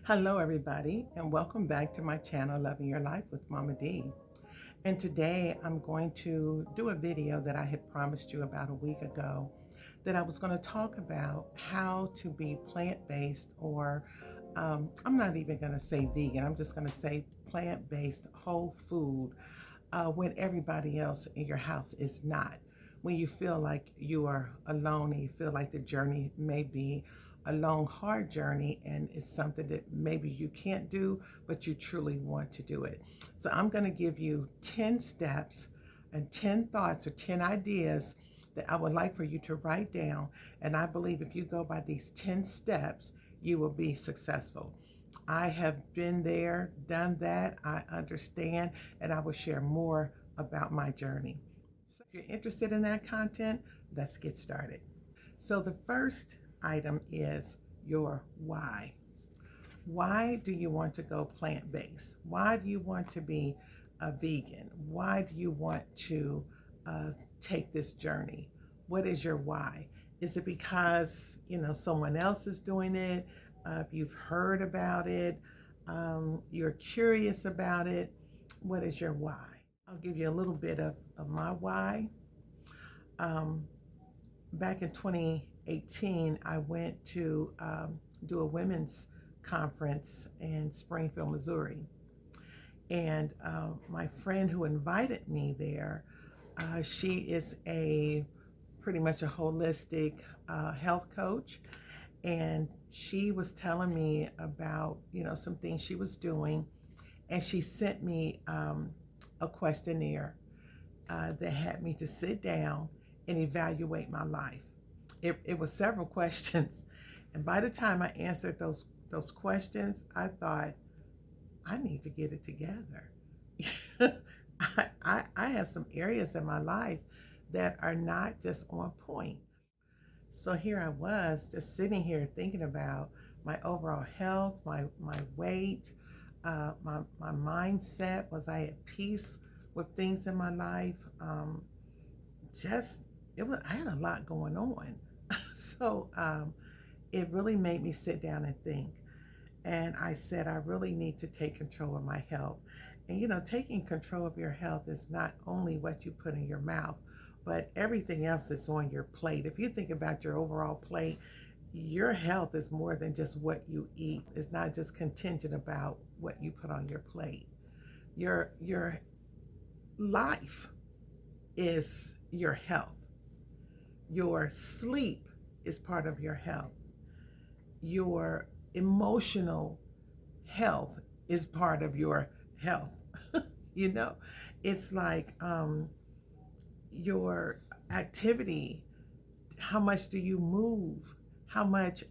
Hello, everybody, and welcome back to my channel, Loving Your Life with Mama D. And today I'm going to do a video that I had promised you about a week ago that I was going to talk about how to be plant-based, or I'm not even going to say vegan, I'm just going to say plant-based whole food when everybody else in your house is not. When you feel like you are alone and you feel like the journey may be a long, hard journey and it's something that maybe you can't do, but you truly want to do it. So I'm going to give you 10 steps and 10 thoughts or 10 ideas that I would like for you to write down. And I believe if you go by these 10 steps, you will be successful. I have been there, done that. I understand, and I will share more about my journey. So if you're interested in that content, let's get started. So the first item is your why. Why do you want to go plant-based? Why do you want to be a vegan? Why do you want to take this journey? What is your why? Is it because someone else is doing it? You've heard about it, you're curious about it. What is your why? I'll give you a little bit of my why. Back in 2018, I went to do a women's conference in Springfield, Missouri. And my friend who invited me there, she is pretty much a holistic health coach. And she was telling me about, some things she was doing. And she sent me a questionnaire that had me to sit down and evaluate my life. It was several questions. And by the time I answered those questions, I thought, I need to get it together. I have some areas in my life that are not just on point. So here I was just sitting here thinking about my overall health, my weight, my mindset. Was I at peace with things in my life? I had a lot going on. So it really made me sit down and think. And I said, I really need to take control of my health. And taking control of your health is not only what you put in your mouth, but everything else that's on your plate. If you think about your overall plate, your health is more than just what you eat. It's not just contingent about what you put on your plate. Your life is your health. Your sleep is part of your health. Your emotional health is part of your health. It's like your activity, how much do you move, how much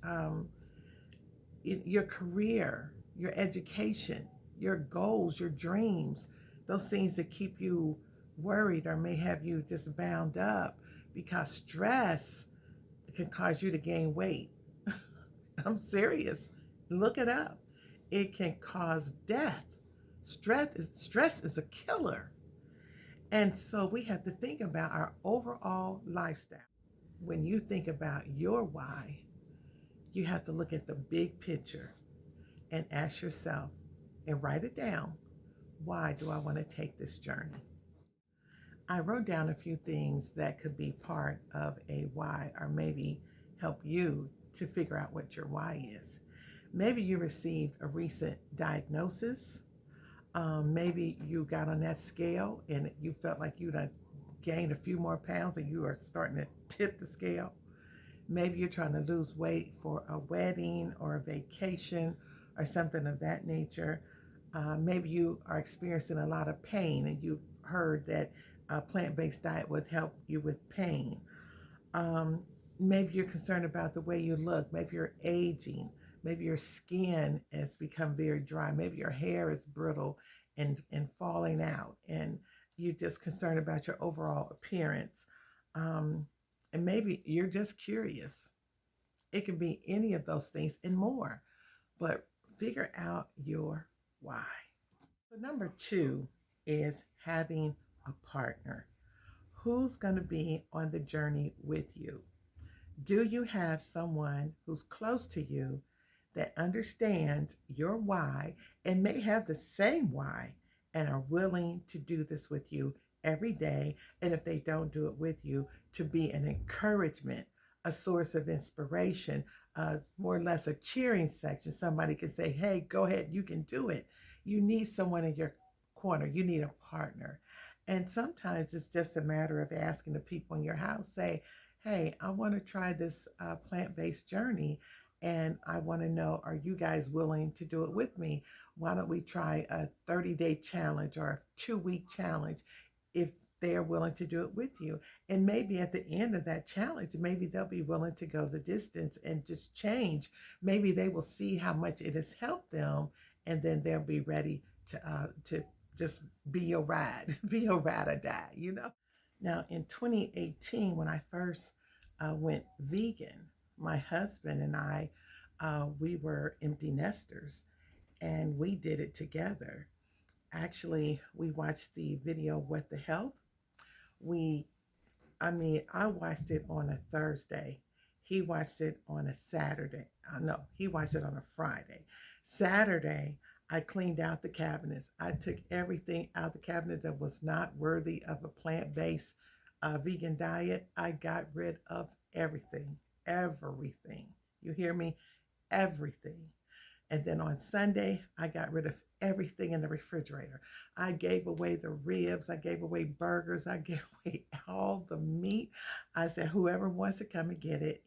your career, your education, your goals, your dreams, those things that keep you worried or may have you just bound up, because stress can cause you to gain weight. I'm serious. Look it up. It can cause death. Stress is a killer. And so we have to think about our overall lifestyle. When you think about your why, you have to look at the big picture and ask yourself and write it down. Why do I want to take this journey? I wrote down a few things that could be part of a why, or maybe help you to figure out what your why is. Maybe you received a recent diagnosis. Maybe you got on that scale and you felt like you'd gained a few more pounds and you are starting to tip the scale. Maybe you're trying to lose weight for a wedding or a vacation or something of that nature. Maybe you are experiencing a lot of pain and you've heard that a plant-based diet would help you with pain. Maybe you're concerned about the way you look. Maybe you're aging. Maybe your skin has become very dry. Maybe your hair is brittle and falling out, and you're just concerned about your overall appearance. And maybe you're just curious. It can be any of those things and more, but figure out your why. So number 2 is having a partner. Who's going to be on the journey with you? Do you have someone who's close to you that understands your why and may have the same why and are willing to do this with you every day. And if they don't do it with you, to be an encouragement, a source of inspiration, more or less a cheering section. Somebody can say, hey, go ahead, you can do it. You need someone in your corner, you need a partner. And sometimes it's just a matter of asking the people in your house, say, hey, I want to try this plant-based journey. And I want to know, are you guys willing to do it with me? Why don't we try a 30-day challenge or a 2-week challenge if they are willing to do it with you? And maybe at the end of that challenge, maybe they'll be willing to go the distance and just change. Maybe they will see how much it has helped them, and then they'll be ready to just be your ride, be your ride or die. Now, in 2018, when I first went vegan, my husband and I, we were empty nesters, and we did it together. Actually, we watched the video What the Health. We, I watched it on a Thursday. He watched it on a Saturday. No, he watched it on a Friday. Saturday, I cleaned out the cabinets. I took everything out the cabinets that was not worthy of a plant-based vegan diet. I got rid of everything, everything. You hear me? Everything. And then on Sunday, I got rid of everything in the refrigerator. I gave away the ribs. I gave away burgers. I gave away all the meat. I said, whoever wants to come and get it,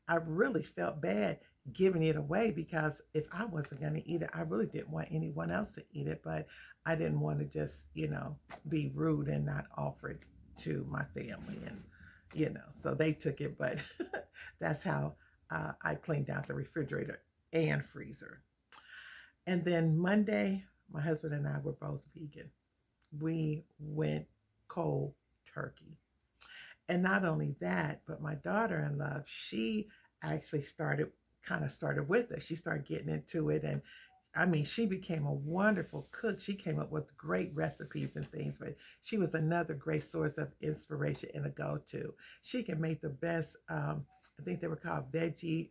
I really felt bad giving it away, because if I wasn't going to eat it, I really didn't want anyone else to eat it. But I didn't want to just, be rude and not offer it to my family. And, so they took it. But that's how I cleaned out the refrigerator and freezer. And then Monday, my husband and I were both vegan. We went cold turkey. And not only that, but my daughter-in-law, she actually started with us. She started getting into it. And she became a wonderful cook. She came up with great recipes and things, but she was another great source of inspiration and a go-to. She can make the best, I think they were called veggie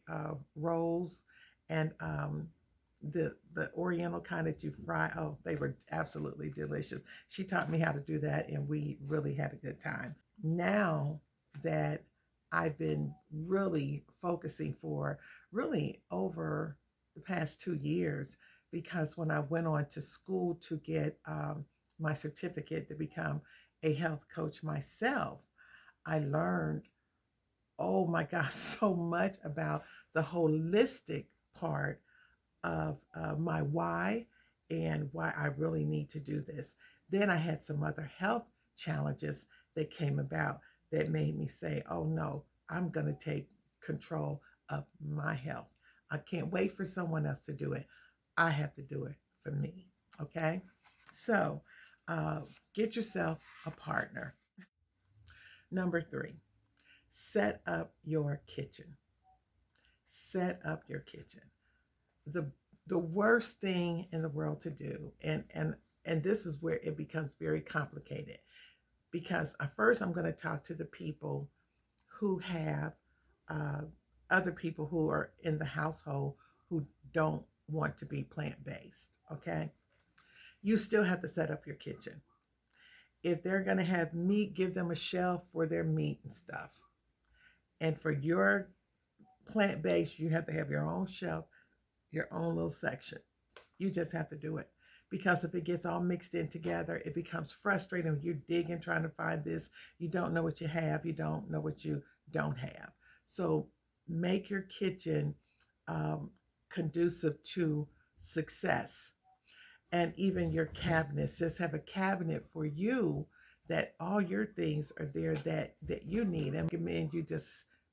rolls, and the oriental kind that you fry. Oh, they were absolutely delicious. She taught me how to do that, and we really had a good time. Now that I've been really focusing for really over the past 2 years, because when I went on to school to get my certificate to become a health coach myself, I learned, oh my gosh, so much about the holistic part of my why and why I really need to do this. Then I had some other health challenges that came about that made me say, oh no, I'm going to take control of my health. I can't wait for someone else to do it. I have to do it for me. Okay? So get yourself a partner. Number 3, set up your kitchen. Set up your kitchen. The worst thing in the world to do, and this is where it becomes very complicated, because first I'm going to talk to the people who have other people who are in the household who don't want to be plant-based. Okay, you still have to set up your kitchen. If they're going to have meat, give them a shelf for their meat and stuff. And for your plant-based, you have to have your own shelf, your own little section. You just have to do it. Because if it gets all mixed in together, it becomes frustrating. You're digging, trying to find this. You don't know what you have. You don't know what you don't have. So make your kitchen conducive to success. And even your cabinets, just have a cabinet for you that all your things are there that you need. I recommend you just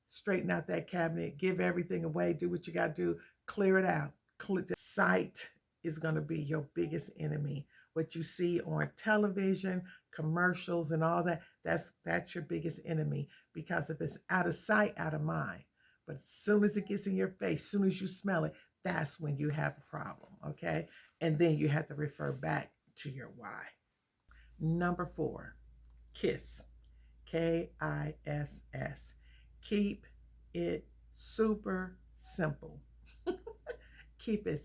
straighten out that cabinet, give everything away, do what you got to do, clear it out. The sight is going to be your biggest enemy. What you see on television, commercials, and all that, that's your biggest enemy. Because if it's out of sight, out of mind. But as soon as it gets in your face, as soon as you smell it, that's when you have a problem, okay? And then you have to refer back to your why. Number 4, KISS. KISS. Keep it super simple. Keep it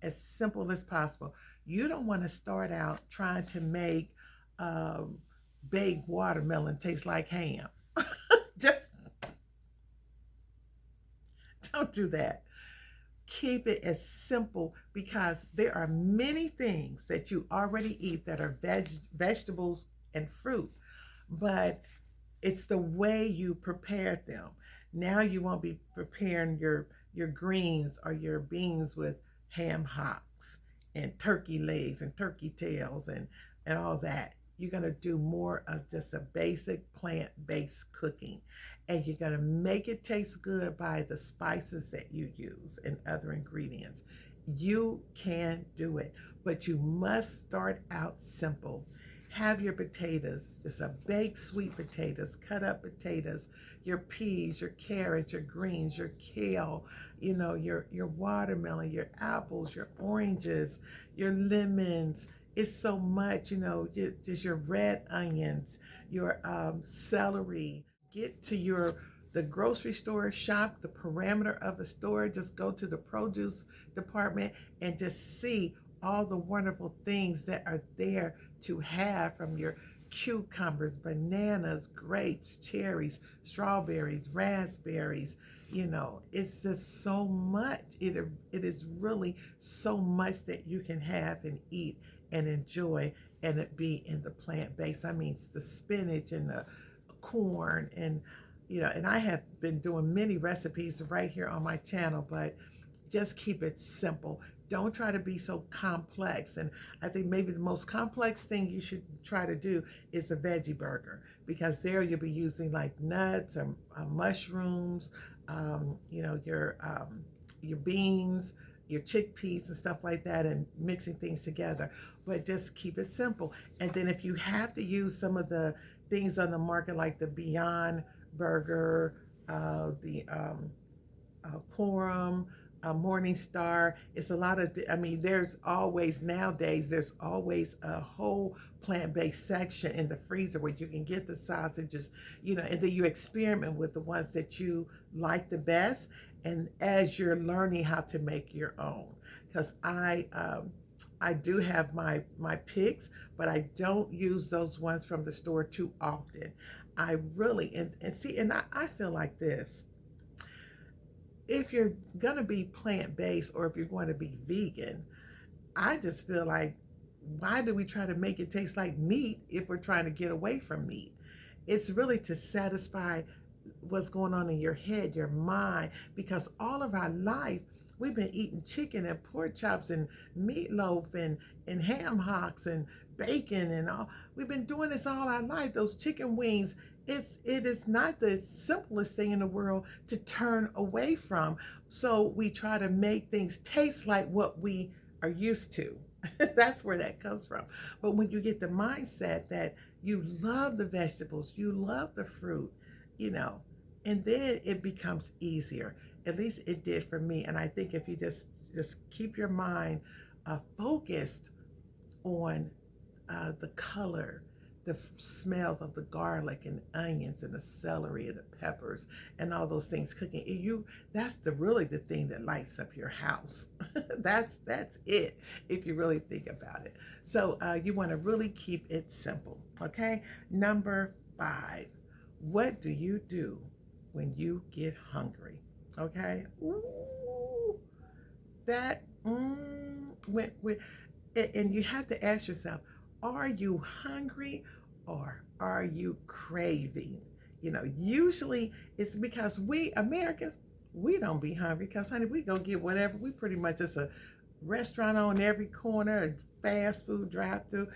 as simple as possible. You don't want to start out trying to make um, baked watermelon taste like ham. Just don't do that. Keep it as simple because there are many things that you already eat that are vegetables and fruit, but it's the way you prepare them. Now you won't be preparing your greens or your beans with ham hocks and turkey legs and turkey tails and all that. You're going to do more of just a basic plant-based cooking, and you're going to make it taste good by the spices that you use and other ingredients. You can do it, but you must start out simple. Have your potatoes, just a baked sweet potatoes, cut up potatoes, your peas, your carrots, your greens, your kale, your watermelon, your apples, your oranges, your lemons. It's so much, just your red onions, your celery. Get to the grocery store, shop the parameter of the store, just go to the produce department and just see all the wonderful things that are there to have, from your cucumbers, bananas, grapes, cherries, strawberries, raspberries. It's just so much. It is really so much that you can have and eat and enjoy, and it be in the plant-based. I mean, it's the spinach and the corn, and I have been doing many recipes right here on my channel, but just keep it simple. Don't try to be so complex. And I think maybe the most complex thing you should try to do is a veggie burger, because there you'll be using like nuts or mushrooms, your beans, your chickpeas and stuff like that, and mixing things together. But just keep it simple. And then if you have to use some of the things on the market like the Beyond Burger, the Quorum, Morning Star. It's a lot of, there's always, nowadays, there's always a whole plant-based section in the freezer where you can get the sausages, and then you experiment with the ones that you like the best, and as you're learning how to make your own. Because I do have my picks, but I don't use those ones from the store too often. I really, and I feel like this. If you're going to be plant-based, or if you're going to be vegan, I just feel like, why do we try to make it taste like meat if we're trying to get away from meat? It's really to satisfy what's going on in your head, your mind, because all of our life, we've been eating chicken and pork chops and meatloaf and ham hocks and bacon and all. We've been doing this all our life. Those chicken wings, it is not the simplest thing in the world to turn away from. So we try to make things taste like what we are used to. That's where that comes from. But when you get the mindset that you love the vegetables, you love the fruit, and then it becomes easier. At least it did for me. And I think if you just keep your mind focused on the color, the smells of the garlic and onions and the celery and the peppers and all those things cooking, that's really the thing that lights up your house. That's it, if you really think about it. So you want to really keep it simple. Okay. Number 5, what do you do when you get hungry? Okay. Ooh, that and you have to ask yourself, are you hungry or are you craving? Usually it's because we Americans, we don't be hungry, because honey, we go get whatever. We pretty much just a restaurant on every corner, a fast food drive-through.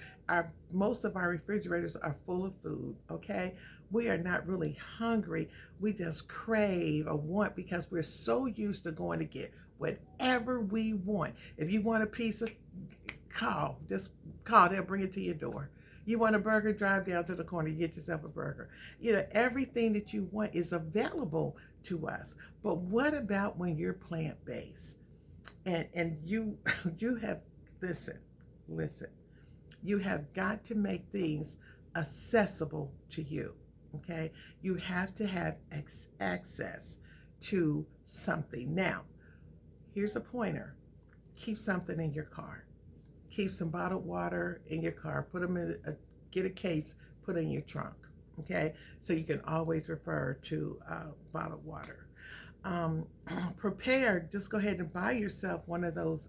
Most of our refrigerators are full of food. Okay. We are not really hungry. We just crave or want, because we're so used to going to get whatever we want. If you want a pizza, just call, they'll bring it to your door. You want a burger, drive down to the corner, get yourself a burger. Everything that you want is available to us. But what about when you're plant-based? And you have, listen, you have got to make things accessible to you. Okay, you have to have access to something. Now, Here's a pointer. Keep something in your car. Keep some bottled water in your car. Put them in get a case, put it in your trunk. Okay, so you can always refer to bottled water. um, Prepare, just go ahead and buy yourself one of those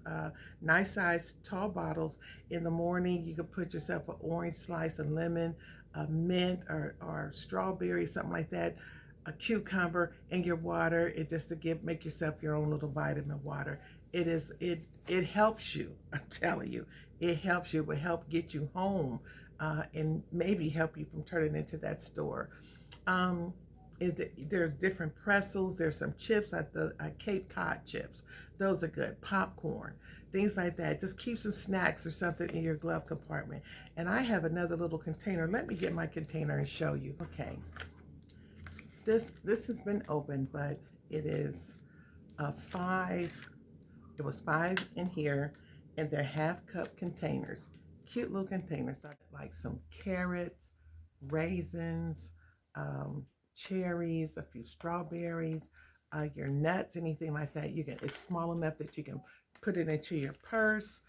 nice sized tall bottles. In the morning, you can put yourself an orange slice, a lemon, a mint, or strawberry, something like that, a cucumber in your water. It just to make yourself your own little vitamin water. It helps you. I'm telling you, it helps you. It will help get you home, and maybe help you from turning into that store. Um, there's different pretzels. There's some chips at the Cape Cod chips. Those are good. Popcorn, things like that. Just keep some snacks or something in your glove compartment. And I have another little container. Let me get my container and show you. Okay, this has been opened, but it is five. It was five in here, and they're half-cup containers. Cute little containers. Like some carrots, raisins, um, cherries, a few strawberries, your nuts, anything like that. You can. It's small enough that you can put it into your purse,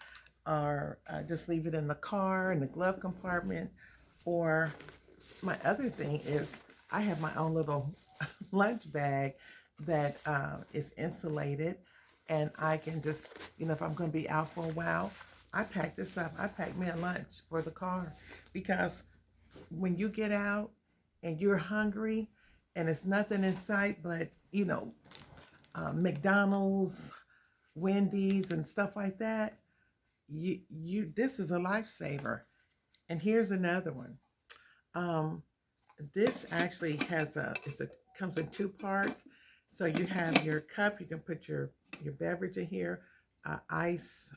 or just leave it in the car in the glove compartment. Or my other thing is I have my own little lunch bag that is insulated, and I can just, if I'm going to be out for a while, I pack this up. I pack me a lunch for the car, because when you get out and you're hungry and it's nothing in sight but, McDonald's, Wendy's, and stuff like that, this is a lifesaver. And here's another one. This actually comes in two parts. So you have your cup. You can put your beverage in here. Ice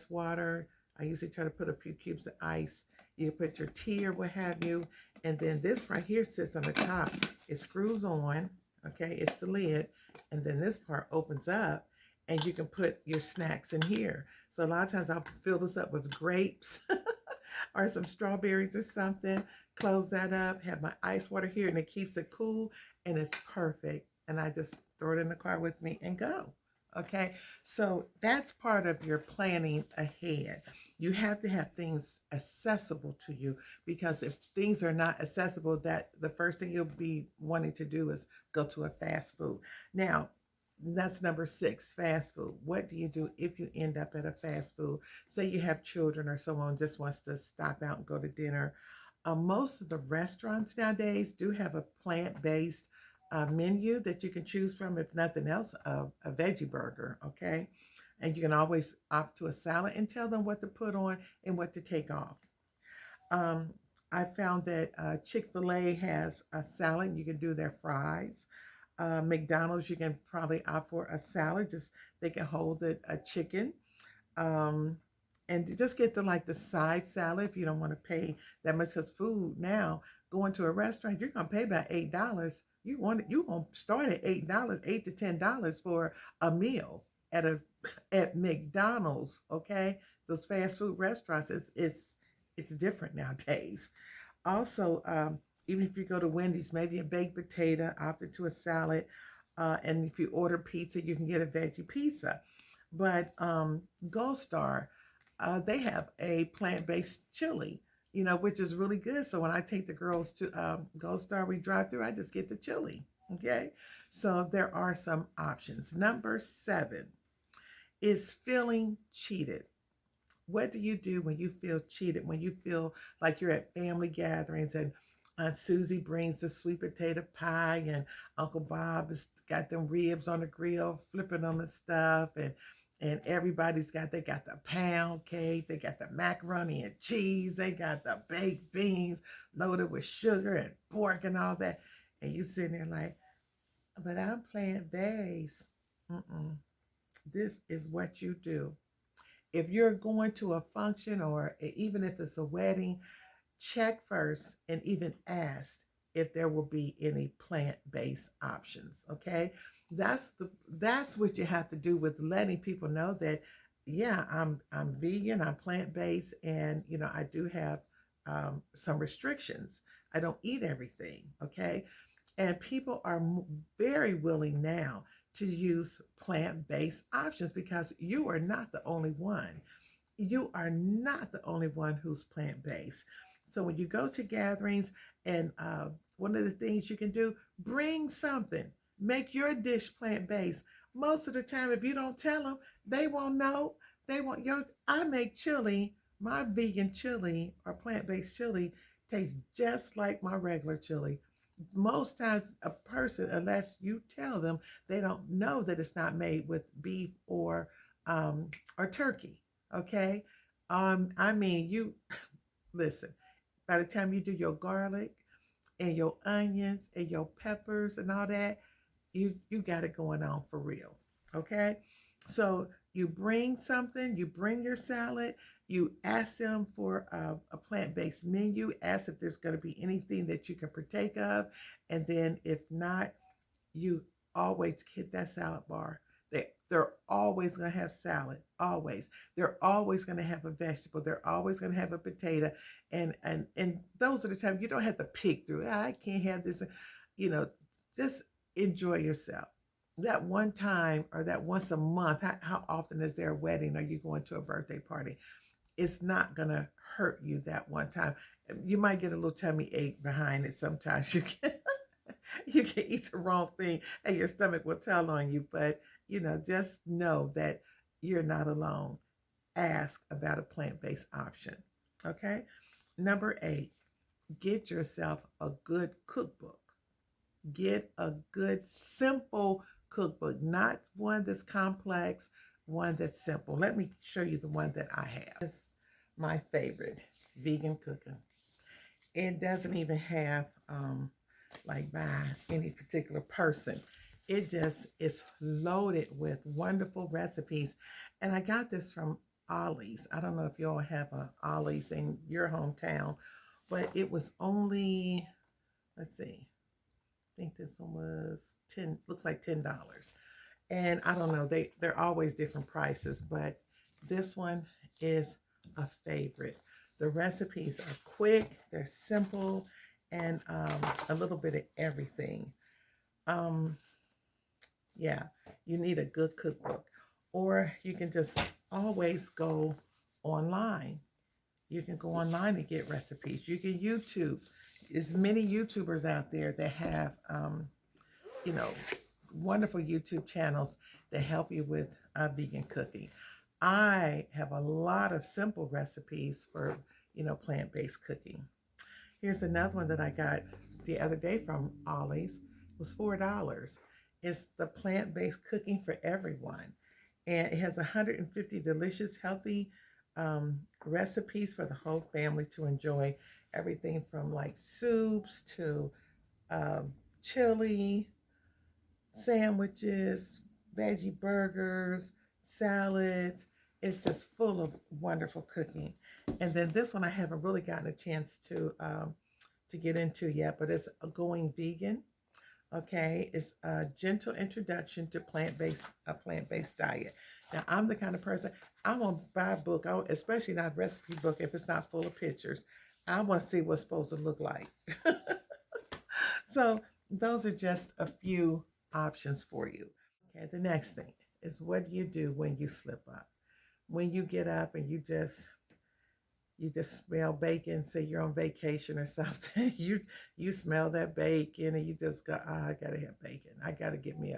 water. I usually try to put a few cubes of ice. You put your tea or what have you. And then this right here sits on the top. It screws on. Okay, it's the lid. And then this part opens up, and you can put your snacks in here. So a lot of times I'll fill this up with grapes or some strawberries or something. Close that up, have my ice water here, and it keeps it cool, and it's perfect. And I just throw it in the car with me and go. Okay, so that's part of your planning ahead. You have to have things accessible to you, because if things are not accessible, that the first thing you'll be wanting to do is go to a fast food. Now, that's number 6, fast food. What do you do if you end up at a fast food? Say you have children or someone just wants to stop out and go to dinner. Most of the restaurants nowadays do have a plant-based menu that you can choose from. If nothing else, a veggie burger, okay? And you can always opt to a salad and tell them what to put on and what to take off. I found that Chick-fil-A has a salad. You can do their fries. McDonald's, you can probably opt for a salad. Just they can hold a chicken. And just get the side salad if you don't want to pay that much, because food now, going to a restaurant, you're gonna pay about $8. You gonna start at $8, $8 to $10 for a meal at McDonald's. Okay, those fast food restaurants, it's different nowadays. Also, even if you go to Wendy's, maybe a baked potato opted to a salad, and if you order pizza, you can get a veggie pizza. But Gold Star, they have a plant-based chili, which is really good. So when I take the girls to Gold Star, we drive through, I just get the chili. Okay, so there are some options. Number 7 is feeling cheated. What do you do when you feel cheated? When you feel like you're at family gatherings, and Aunt Susie brings the sweet potato pie, and Uncle Bob has got them ribs on the grill, flipping them and stuff, and everybody's they got the pound cake, they got the macaroni and cheese, they got the baked beans loaded with sugar and pork and all that. And you sitting there like, but I'm plant-based. This is what you do. If you're going to a function, or even if it's a wedding, check first and even ask if there will be any plant-based options. Okay, that's what you have to do, with letting people know that, yeah, I'm vegan, I'm plant-based, and I do have some restrictions. I don't eat everything. Okay, and people are very willing now to use plant-based options because you are not the only one. You are not the only one who's plant-based. So when you go to gatherings, and one of the things you can do, bring something. Make your dish plant-based. Most of the time, if you don't tell them, they won't know. They won't. I make chili. My vegan chili or plant-based chili tastes just like my regular chili. Most times, a person, unless you tell them, they don't know that it's not made with beef or turkey. Okay. I mean, you listen. By the time you do your garlic and your onions and your peppers and all that, you got it going on for real. Okay? So you bring something, you bring your salad, you ask them for a plant-based menu, ask if there's going to be anything that you can partake of, and then if not, you always hit that salad bar. They're always going to have salad, always. They're always going to have a vegetable. They're always going to have a potato. And those are the times you don't have to pick through. I can't have this. Just enjoy yourself. That one time or that once a month, how often is there a wedding? Are you going to a birthday party? It's not going to hurt you that one time. You might get a little tummy ache behind it sometimes. You can eat the wrong thing and your stomach will tell on you. But, just know that you're not alone. Ask about a plant-based option. Okay? Number 8, get yourself a good cookbook. Get a good, simple cookbook, not one that's complex, one that's simple. Let me show you the one that I have. It's my favorite, vegan cooking. It doesn't even have like by any particular person. It just is loaded with wonderful recipes. And I got this from Ollie's. I don't know if you all have a Ollie's in your hometown, but it was only, let's see, I think this one was looks like $10. And I don't know, they're always different prices, but this one is a favorite. The recipes are quick, they're simple, and a little bit of everything. Yeah, you need a good cookbook. Or you can just always go online. You can go online and get recipes. You can YouTube. There's many YouTubers out there that have, wonderful YouTube channels that help you with vegan cooking. I have a lot of simple recipes for, plant-based cooking. Here's another one that I got the other day from Ollie's. It was $4. It's the plant-based cooking for everyone. And it has 150 delicious, healthy recipes for the whole family to enjoy. Everything from like soups to chili, sandwiches, veggie burgers, salads. It's just full of wonderful cooking. And then this one I haven't really gotten a chance to get into yet, but it's Going Vegan. Okay, it's a gentle introduction to a plant-based diet. Now, I'm the kind of person, I won't buy a book, especially not a recipe book, if it's not full of pictures. I want to see what's supposed to look like. So those are just a few options for you. Okay, the next thing is, what do you do when you slip up? When you get up and you just smell bacon, say you're on vacation or something, you smell that bacon and you just go, I gotta have bacon. I gotta get me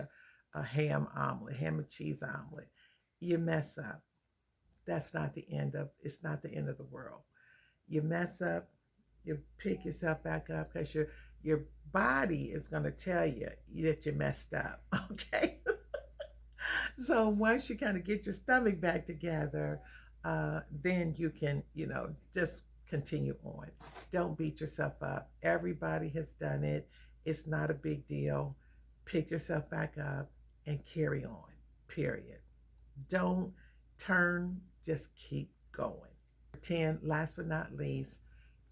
a ham omelet, ham and cheese omelet. You mess up. It's not the end of the world. You mess up, you pick yourself back up because your body is gonna tell you that you messed up. Okay. So once you kind of get your stomach back together, then you can, just continue on. Don't beat yourself up. Everybody has done it. It's not a big deal. Pick yourself back up and carry on, period. Don't turn, just keep going. 10, last but not least,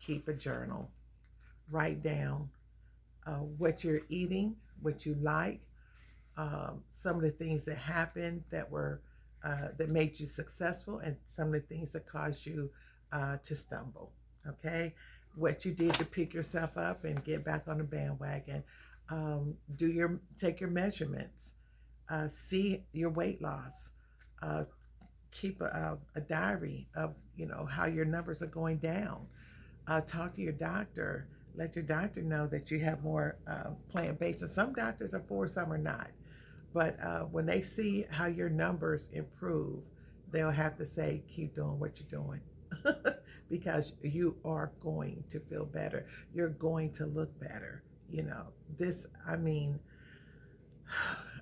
keep a journal. Write down what you're eating, what you like, some of the things that happened that made you successful, and some of the things that caused you to stumble. Okay, what you did to pick yourself up and get back on the bandwagon. Take your measurements. See your weight loss. Uh, Keep a diary of how your numbers are going down. Talk to your doctor. Let your doctor know that you have more plant-based. And some doctors are for, some are not. But when they see how your numbers improve, they'll have to say, keep doing what you're doing. Because you are going to feel better. You're going to look better. This, I mean,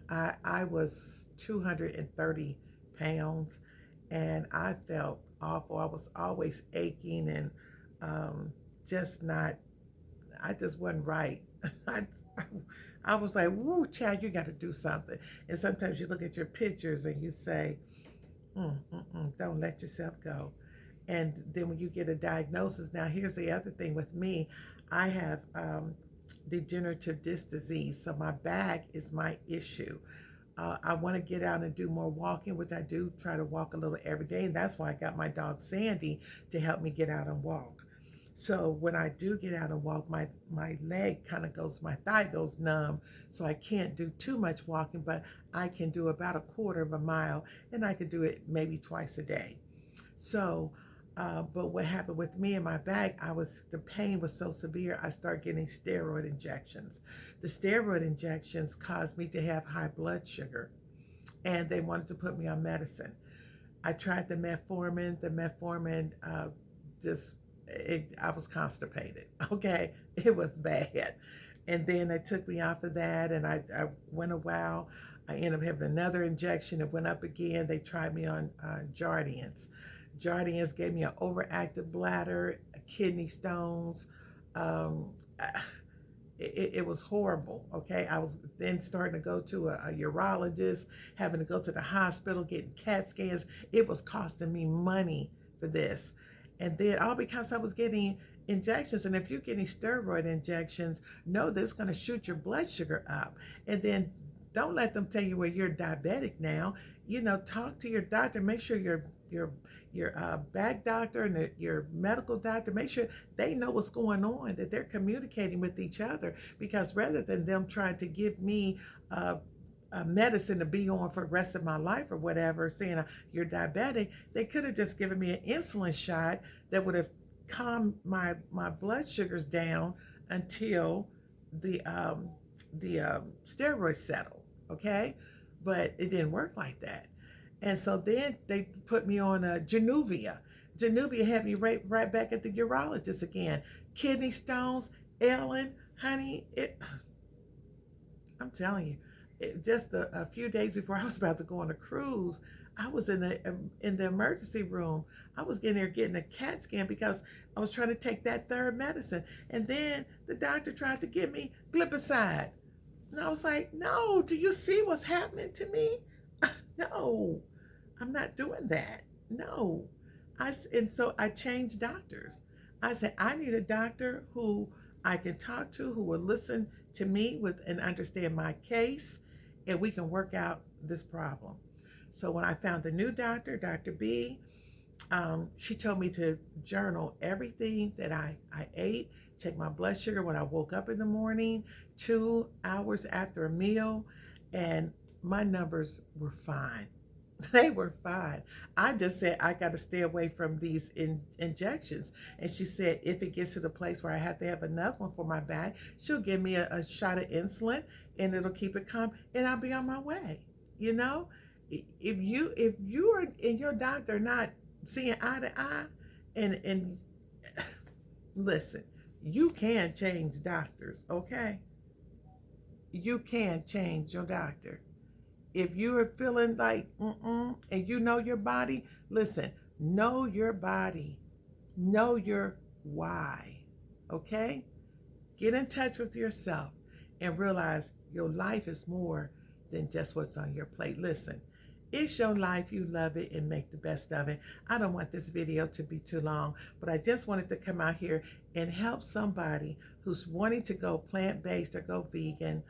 I was 230 pounds and I felt awful. I was always aching and just not, I just wasn't right. I, I was like, woo, Chad, you got to do something. And sometimes you look at your pictures and you say, don't let yourself go. And then when you get a diagnosis, now here's the other thing with me, I have degenerative disc disease. So my back is my issue. I want to get out and do more walking, which I do try to walk a little every day. And that's why I got my dog Sandy to help me get out and walk. So when I do get out and walk, my leg kind of goes, my thigh goes numb. So I can't do too much walking, but I can do about a quarter of a mile and I could do it maybe twice a day. So, but what happened with me in my back, the pain was so severe, I started getting steroid injections. The steroid injections caused me to have high blood sugar and they wanted to put me on medicine. I tried the metformin. The metformin I was constipated. Okay, it was bad. And then they took me off of that, and I went a while. I ended up having another injection. It went up again. They tried me on Jardiance. Jardiance gave me an overactive bladder, kidney stones. It was horrible. Okay, I was then starting to go to a urologist, having to go to the hospital, getting CAT scans. It was costing me money for this. And then all because I was getting injections. And if you're getting steroid injections, know that it's going to shoot your blood sugar up. And then don't let them tell you, well, you're diabetic now. Talk to your doctor. Make sure your back doctor and your medical doctor, make sure they know what's going on, that they're communicating with each other. Because rather than them trying to give me a medicine to be on for the rest of my life or whatever, saying you're diabetic, they could have just given me an insulin shot that would have calmed my blood sugars down until the steroids settled. Okay, but it didn't work like that. And so then they put me on Januvia. Januvia had me right back at the urologist again. Kidney stones, Ellen, honey, I'm telling you, just a few days before I was about to go on a cruise, I was in the emergency room. I was getting a CAT scan because I was trying to take that third medicine. And then the doctor tried to give me glipizide. And I was like, no, do you see what's happening to me? No, I'm not doing that. No. And so I changed doctors. I said, I need a doctor who I can talk to, who will listen to me and understand my case, and we can work out this problem. So when I found a new doctor, Dr. B, she told me to journal everything that I ate, check my blood sugar when I woke up in the morning, 2 hours after a meal, and my numbers were fine. They were fine. I just said, I got to stay away from these injections. And she said, if it gets to the place where I have to have another one for my back, she'll give me a shot of insulin and it'll keep it calm and I'll be on my way. If you are and your doctor not seeing eye to eye, and listen, you can change doctors, okay? You can change your doctor. If you are feeling like, and you know your body, listen, know your body. Know your why, okay? Get in touch with yourself and realize your life is more than just what's on your plate. Listen, it's your life. You love it and make the best of it. I don't want this video to be too long, but I just wanted to come out here and help somebody who's wanting to go plant-based or go vegan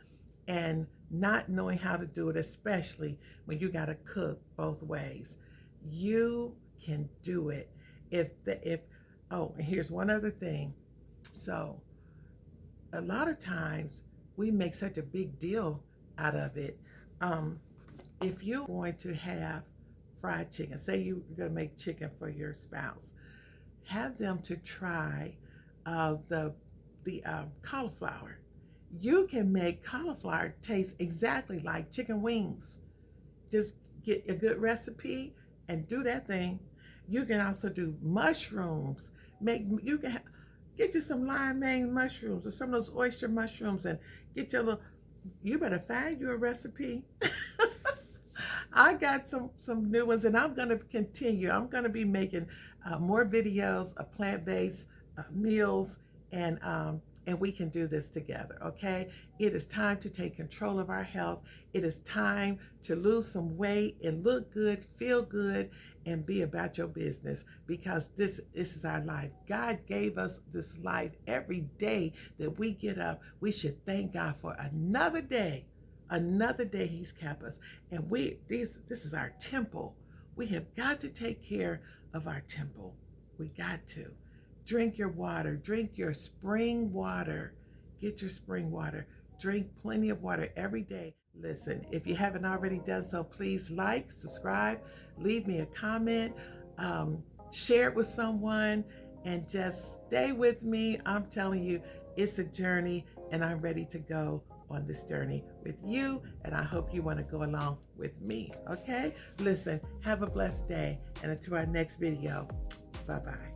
and not knowing how to do it, especially when you got to cook both ways. You can do it. Oh, and here's one other thing. So a lot of times we make such a big deal out of it. if you're going to have fried chicken, say you're going to make chicken for your spouse, have them to try the cauliflower. You can make cauliflower taste exactly like chicken wings. Just get a good recipe and do that thing. You can also do mushrooms. Get you some lime main mushrooms or some of those oyster mushrooms and get your little. You better find you a recipe. I got some new ones, and I'm going to continue. I'm going to be making more videos of plant-based meals, and we can do this together, okay? It is time to take control of our health. It is time to lose some weight and look good, feel good, and be about your business, because this is our life. God gave us this life. Every day that we get up, we should thank God for another day. Another day He's kept us. And this is our temple. We have got to take care of our temple. We got to. Drink your water. Drink your spring water. Get your spring water. Drink plenty of water every day. Listen, if you haven't already done so, please like, subscribe, leave me a comment, share it with someone, and just stay with me. I'm telling you, it's a journey, and I'm ready to go on this journey with you, and I hope you want to go along with me, okay? Listen, have a blessed day, and until our next video, bye-bye.